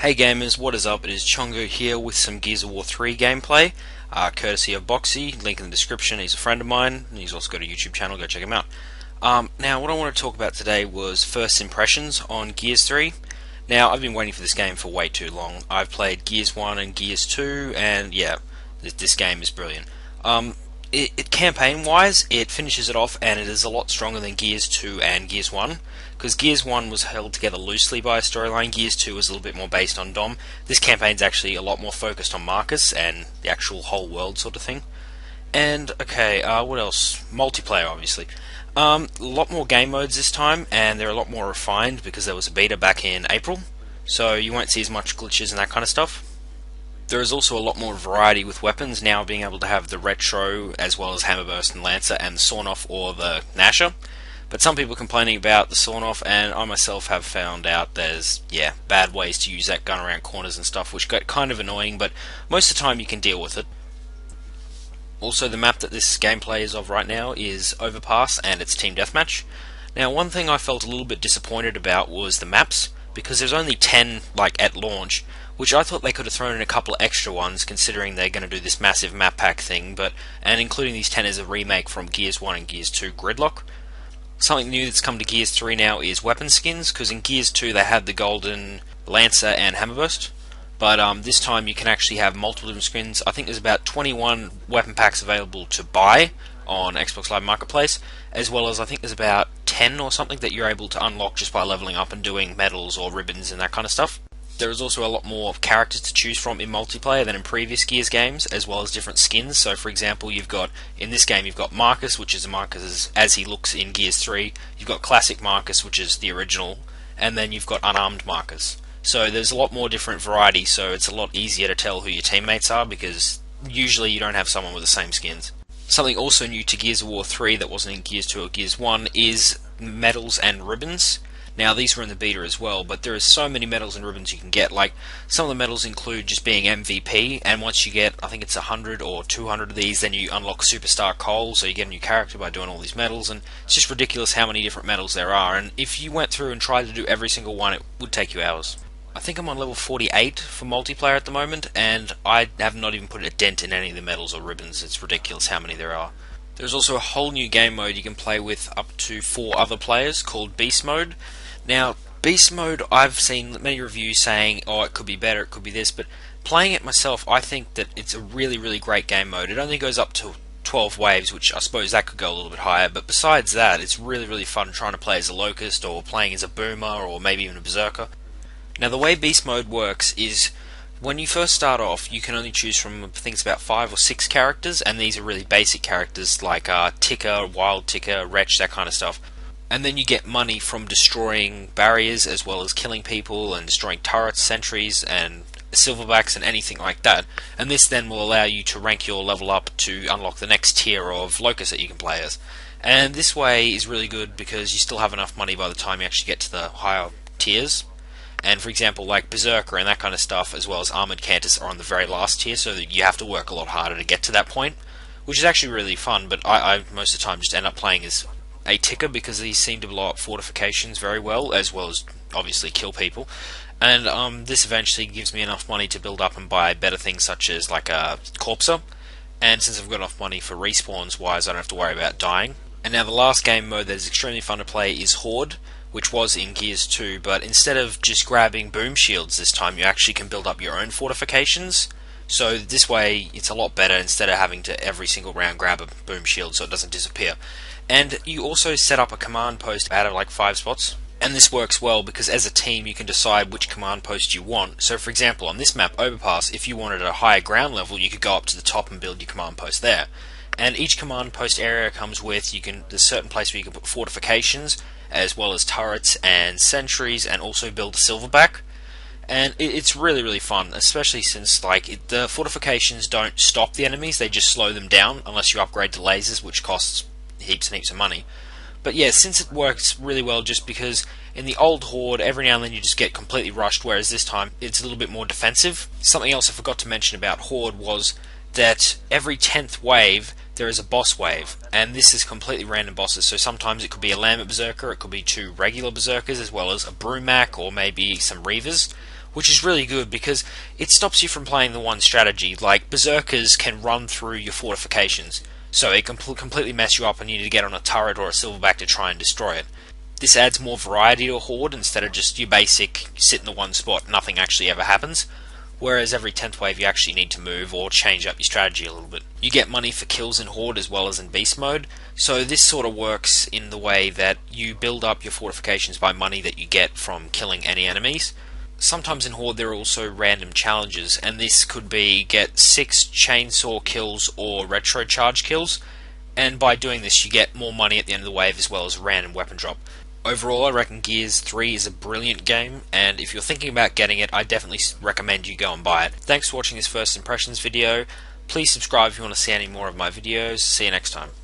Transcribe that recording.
Hey gamers, what is up? It is Chongo here with some Gears of War 3 gameplay, courtesy of Boxy. Link in the description. He's a friend of mine, and he's also got a YouTube channel. Go check him out. Now, what I want to talk about today was first impressions on Gears 3. Now, I've been waiting for this game for way too long. I've played Gears 1 and Gears 2, and yeah, this game is brilliant. Campaign-wise, it finishes it off, and it is a lot stronger than Gears 2 and Gears 1. Because Gears 1 was held together loosely by a storyline, Gears 2 was a little bit more based on Dom. This campaign's actually a lot more focused on Marcus and the actual whole world sort of thing. And, okay, what else? Multiplayer, obviously. A lot more game modes this time, and they're a lot more refined because there was a beta back in April, so you won't see as much glitches and that kind of stuff. There is also a lot more variety with weapons, now being able to have the Retro, as well as Hammerburst and Lancer, and the Sawn-Off or the Gnasher. But some people are complaining about the Sawn-Off, and I myself have found out there's, bad ways to use that gun around corners and stuff, which got kind of annoying, but most of the time you can deal with it. Also, the map that this gameplay is of right now is Overpass, and it's Team Deathmatch. Now, one thing I felt a little bit disappointed about was the maps, because there's only 10, at launch, which I thought they could have thrown in a couple of extra ones, considering they're going to do this massive map pack thing, and including these 10 as a remake from Gears 1 and Gears 2 Gridlock. Something new that's come to Gears 3 now is weapon skins, because in Gears 2 they had the golden Lancer and Hammerburst, but this time you can actually have multiple different skins. I think there's about 21 weapon packs available to buy on Xbox Live Marketplace, as well as I think there's about 10 or something that you're able to unlock just by leveling up and doing medals or ribbons and that kind of stuff. There is also a lot more characters to choose from in multiplayer than in previous Gears games, as well as different skins. So, for example, in this game you've got Marcus, which is Marcus as he looks in Gears 3. You've got Classic Marcus, which is the original, and then you've got Unarmed Marcus. So there's a lot more different variety, so it's a lot easier to tell who your teammates are, because usually you don't have someone with the same skins. Something also new to Gears of War 3 that wasn't in Gears 2 or Gears 1 is medals and ribbons. Now, these were in the beta as well, but there are so many medals and ribbons you can get. Some of the medals include just being MVP, and once you get, I think it's 100 or 200 of these, then you unlock Superstar Cole, so you get a new character by doing all these medals, and it's just ridiculous how many different medals there are, and if you went through and tried to do every single one, it would take you hours. I think I'm on level 48 for multiplayer at the moment, and I have not even put a dent in any of the medals or ribbons. It's ridiculous how many there are. There's also a whole new game mode you can play with up to 4 other players called Beast Mode. Now, Beast Mode, I've seen many reviews saying, oh, it could be better, it could be this, but playing it myself, I think that it's a really, really great game mode. It only goes up to 12 waves, which I suppose that could go a little bit higher, but besides that, it's really, really fun trying to play as a Locust, or playing as a Boomer, or maybe even a Berserker. Now, the way Beast Mode works is, when you first start off, you can only choose from, I think it's about 5 or 6 characters, and these are really basic characters like Ticker, Wild Ticker, Wretch, that kind of stuff. And then you get money from destroying barriers, as well as killing people and destroying turrets, sentries, and silverbacks, and anything like that. And this then will allow you to rank your level up to unlock the next tier of Locust that you can play as. And this way is really good because you still have enough money by the time you actually get to the higher tiers. And for example, like Berserker and that kind of stuff, as well as Armored Cantus, are on the very last tier, so that you have to work a lot harder to get to that point, which is actually really fun. But I most of the time just end up playing as a Ticker, because these seem to blow up fortifications very well as obviously kill people. And this eventually gives me enough money to build up and buy better things such as like a Corpser. And since I've got enough money for respawns wise, I don't have to worry about dying. And now the last game mode that is extremely fun to play is Horde, which was in Gears 2, but instead of just grabbing boom shields this time, you actually can build up your own fortifications. So this way it's a lot better, instead of having to every single round grab a boom shield so it doesn't disappear. And you also set up a command post out of 5 spots. And this works well because as a team you can decide which command post you want. So for example, on this map, Overpass, if you wanted a higher ground level, you could go up to the top and build your command post there. And each command post area comes with, there's a certain place where you can put fortifications, as well as turrets and sentries, and also build a silverback. And it's really, really fun, especially since the fortifications don't stop the enemies, they just slow them down, unless you upgrade to lasers, which costs heaps and heaps of money. But yeah, since it works really well, just because in the old Horde, every now and then you just get completely rushed, whereas this time it's a little bit more defensive. Something else I forgot to mention about Horde was that every 10th wave there is a boss wave, and this is completely random bosses. So sometimes it could be a Lambent Berserker, it could be 2 regular Berserkers, as well as a Brumac, or maybe some Reavers. which is really good because it stops you from playing the one strategy. Like, berserkers can run through your fortifications, so it can completely mess you up and you need to get on a turret or a silverback to try and destroy it. This adds more variety to a horde instead of just your basic sit in the one spot, nothing actually ever happens. Whereas every 10th wave you actually need to move or change up your strategy a little bit. You get money for kills in Horde as well as in Beast Mode, so this sort of works in the way that you build up your fortifications by money that you get from killing any enemies. Sometimes in Horde there are also random challenges, and this could be get 6 chainsaw kills or retro charge kills, and by doing this you get more money at the end of the wave as well as a random weapon drop. Overall, I reckon Gears 3 is a brilliant game, and if you're thinking about getting it, I definitely recommend you go and buy it. Thanks for watching this first impressions video. Please subscribe if you want to see any more of my videos. See you next time.